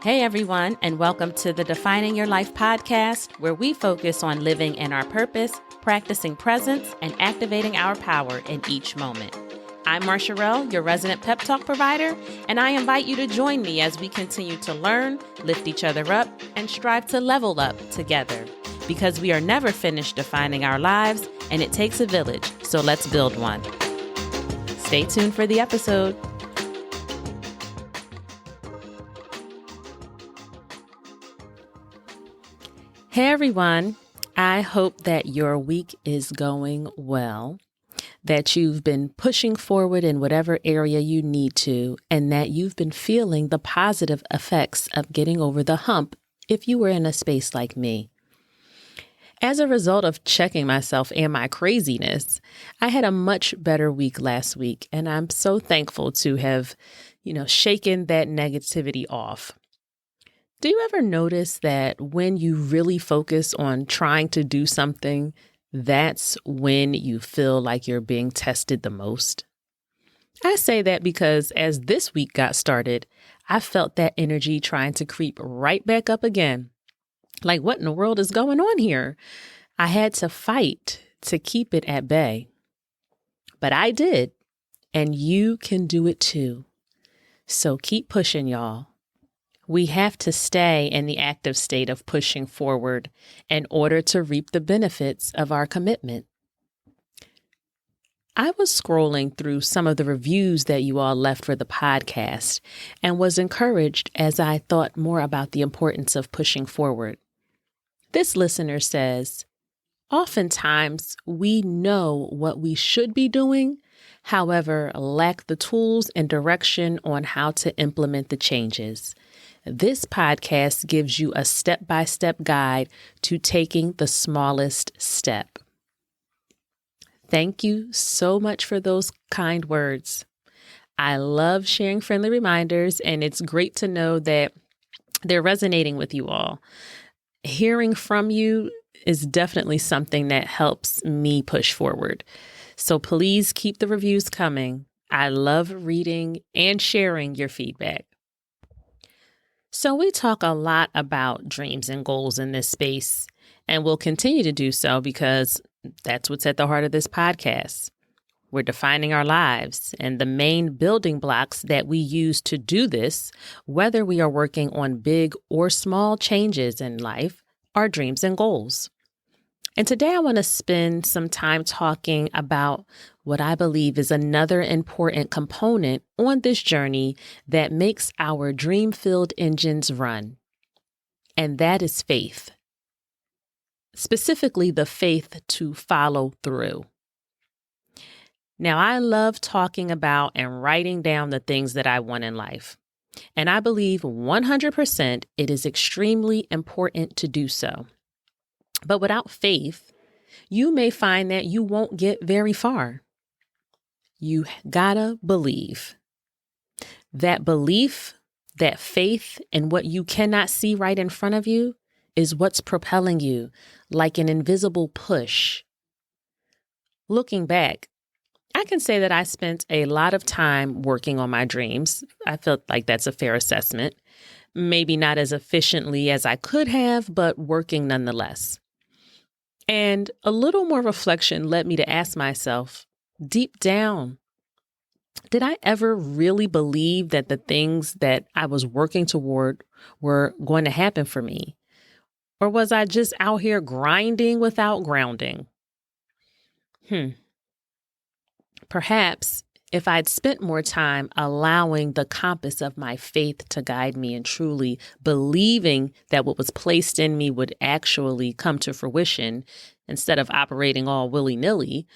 Hey everyone, and welcome to the Defining Your Life podcast, where we focus on living in our purpose, practicing presence, and activating our power in each moment. I'm Marsharelle, your resident pep talk provider, and I invite you to join me as we continue to learn, lift each other up, and strive to level up together. Because we are never finished defining our lives, and it takes a village, so let's build one. Stay tuned for the episode. Hey everyone, I hope that your week is going well, that you've been pushing forward in whatever area you need to, and that you've been feeling the positive effects of getting over the hump if you were in a space like me. As a result of checking myself and my craziness, I had a much better week last week, and I'm so thankful to have, shaken that negativity off. Do you ever notice that when you really focus on trying to do something, that's when you feel like you're being tested the most? I say that because as this week got started, I felt that energy trying to creep right back up again. Like, what in the world is going on here? I had to fight to keep it at bay. But I did, and you can do it too. So keep pushing, y'all. We have to stay in the active state of pushing forward in order to reap the benefits of our commitment. I was scrolling through some of the reviews that you all left for the podcast and was encouraged as I thought more about the importance of pushing forward. This listener says, oftentimes we know what we should be doing, however, lack the tools and direction on how to implement the changes. This podcast gives you a step-by-step guide to taking the smallest step. Thank you so much for those kind words. I love sharing friendly reminders, and it's great to know that they're resonating with you all. Hearing from you is definitely something that helps me push forward. So please keep the reviews coming. I love reading and sharing your feedback. So we talk a lot about dreams and goals in this space, and we'll continue to do so because that's what's at the heart of this podcast. We're defining our lives, and the main building blocks that we use to do this, whether we are working on big or small changes in life, are dreams and goals. And today I want to spend some time talking about what I believe is another important component on this journey that makes our dream-filled engines run. And that is faith. Specifically, the faith to follow through. Now, I love talking about and writing down the things that I want in life. And I believe 100% it is extremely important to do so. But without faith, you may find that you won't get very far. You gotta believe. That belief, that faith in what you cannot see right in front of you is what's propelling you like an invisible push. Looking back, I can say that I spent a lot of time working on my dreams. I felt like that's a fair assessment. Maybe not as efficiently as I could have, but working nonetheless. And a little more reflection led me to ask myself, deep down, did I ever really believe that the things that I was working toward were going to happen for me? Or was I just out here grinding without grounding? Perhaps if I'd spent more time allowing the compass of my faith to guide me and truly believing that what was placed in me would actually come to fruition instead of operating all willy-nilly,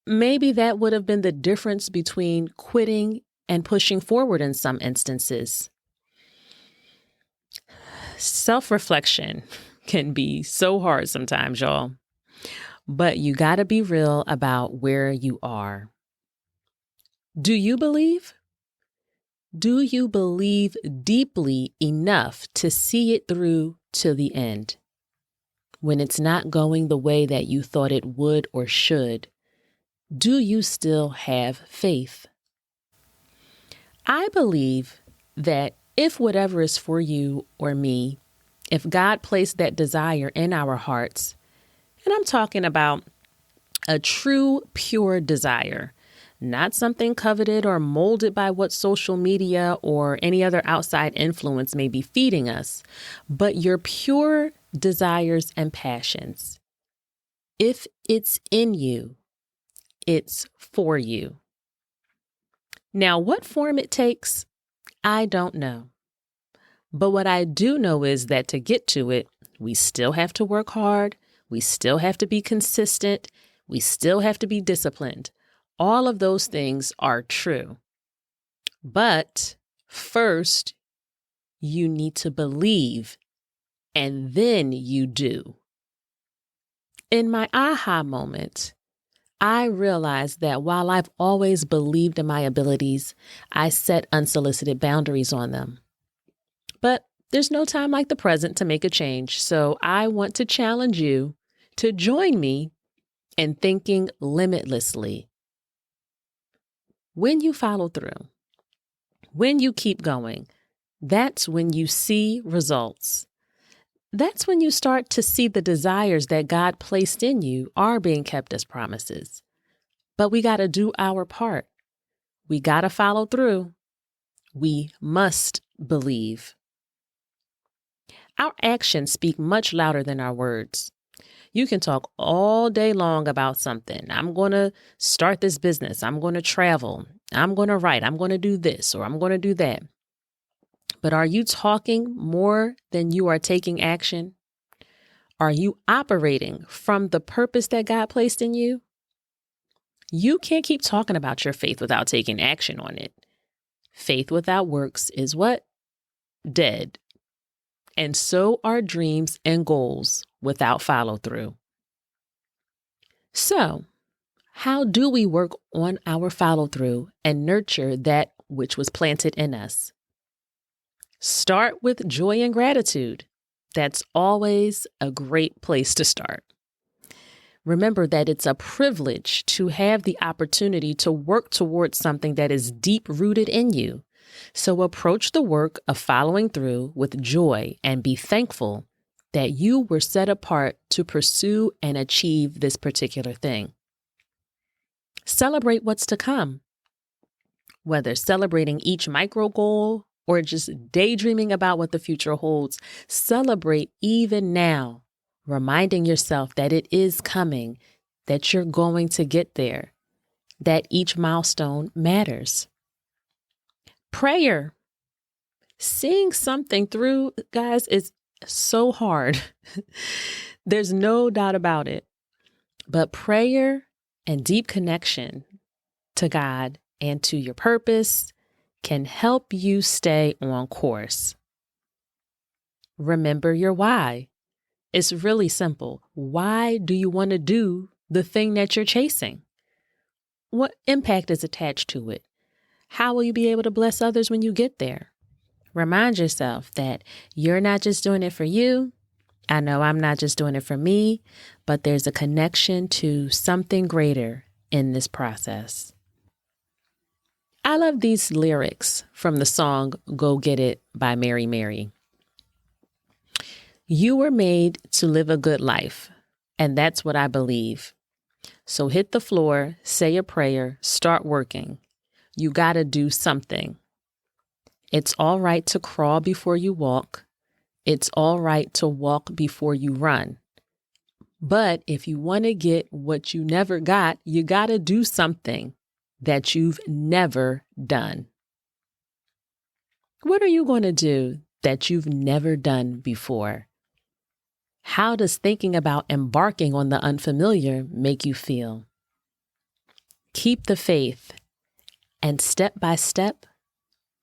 maybe that would have been the difference between quitting and pushing forward in some instances. Self-reflection can be so hard sometimes, y'all. But you got to be real about where you are. Do you believe? Do you believe deeply enough to see it through to the end? When it's not going the way that you thought it would or should, do you still have faith? I believe that If whatever is for you or me, if God placed that desire in our hearts, and I'm talking about a true, pure desire, not something coveted or molded by what social media or any other outside influence may be feeding us, but your pure desires and passions. If it's in you, it's for you. Now, what form it takes, I don't know. But what I do know is that to get to it, we still have to work hard. We still have to be consistent. We still have to be disciplined. All of those things are true. But first, you need to believe, and then you do. In my aha moment, I realized that while I've always believed in my abilities, I set unsolicited boundaries on them. But there's no time like the present to make a change, so I want to challenge you to join me in thinking limitlessly. When you follow through, when you keep going, that's when you see results. That's when you start to see the desires that God placed in you are being kept as promises. But we got to do our part. We got to follow through. We must believe. Our actions speak much louder than our words. You can talk all day long about something. I'm going to start this business. I'm going to travel. I'm going to write. I'm going to do this or I'm going to do that. But are you talking more than you are taking action? Are you operating from the purpose that God placed in you? You can't keep talking about your faith without taking action on it. Faith without works is what? Dead. And so are dreams and goals without follow through. So, how do we work on our follow through and nurture that which was planted in us? Start with joy and gratitude. That's always a great place to start. Remember that it's a privilege to have the opportunity to work towards something that is deep rooted in you. So approach the work of following through with joy and be thankful that you were set apart to pursue and achieve this particular thing. Celebrate what's to come. Whether celebrating each micro goal or just daydreaming about what the future holds, celebrate even now, reminding yourself that it is coming, that you're going to get there, that each milestone matters. Prayer. Seeing something through, guys, is so hard. There's no doubt about it. But prayer and deep connection to God and to your purpose can help you stay on course. Remember your why. It's really simple. Why do you want to do the thing that you're chasing? What impact is attached to it? How will you be able to bless others when you get there? Remind yourself that you're not just doing it for you. I know I'm not just doing it for me, but there's a connection to something greater in this process. I love these lyrics from the song Go Get It by Mary Mary. You were made to live a good life, and that's what I believe. So hit the floor, say a prayer, start working. You got to do something. It's all right to crawl before you walk. It's all right to walk before you run. But if you want to get what you never got, you got to do something that you've never done. What are you going to do that you've never done before? How does thinking about embarking on the unfamiliar make you feel? Keep the faith, and step by step,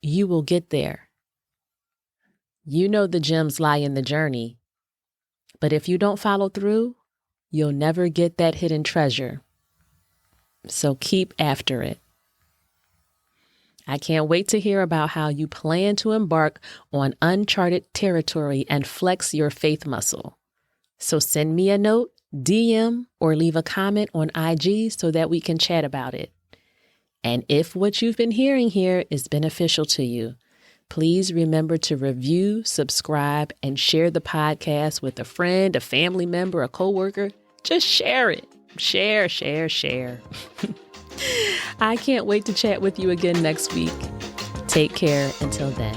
you will get there. You know the gems lie in the journey, but if you don't follow through, you'll never get that hidden treasure. So keep after it. I can't wait to hear about how you plan to embark on uncharted territory and flex your faith muscle. So send me a note, DM, or leave a comment on IG so that we can chat about it. And if what you've been hearing here is beneficial to you, Please remember to review, subscribe, and share the podcast with a friend, a family member, a coworker. Just share it. Share. I can't wait to chat with you again next week. Take care until then.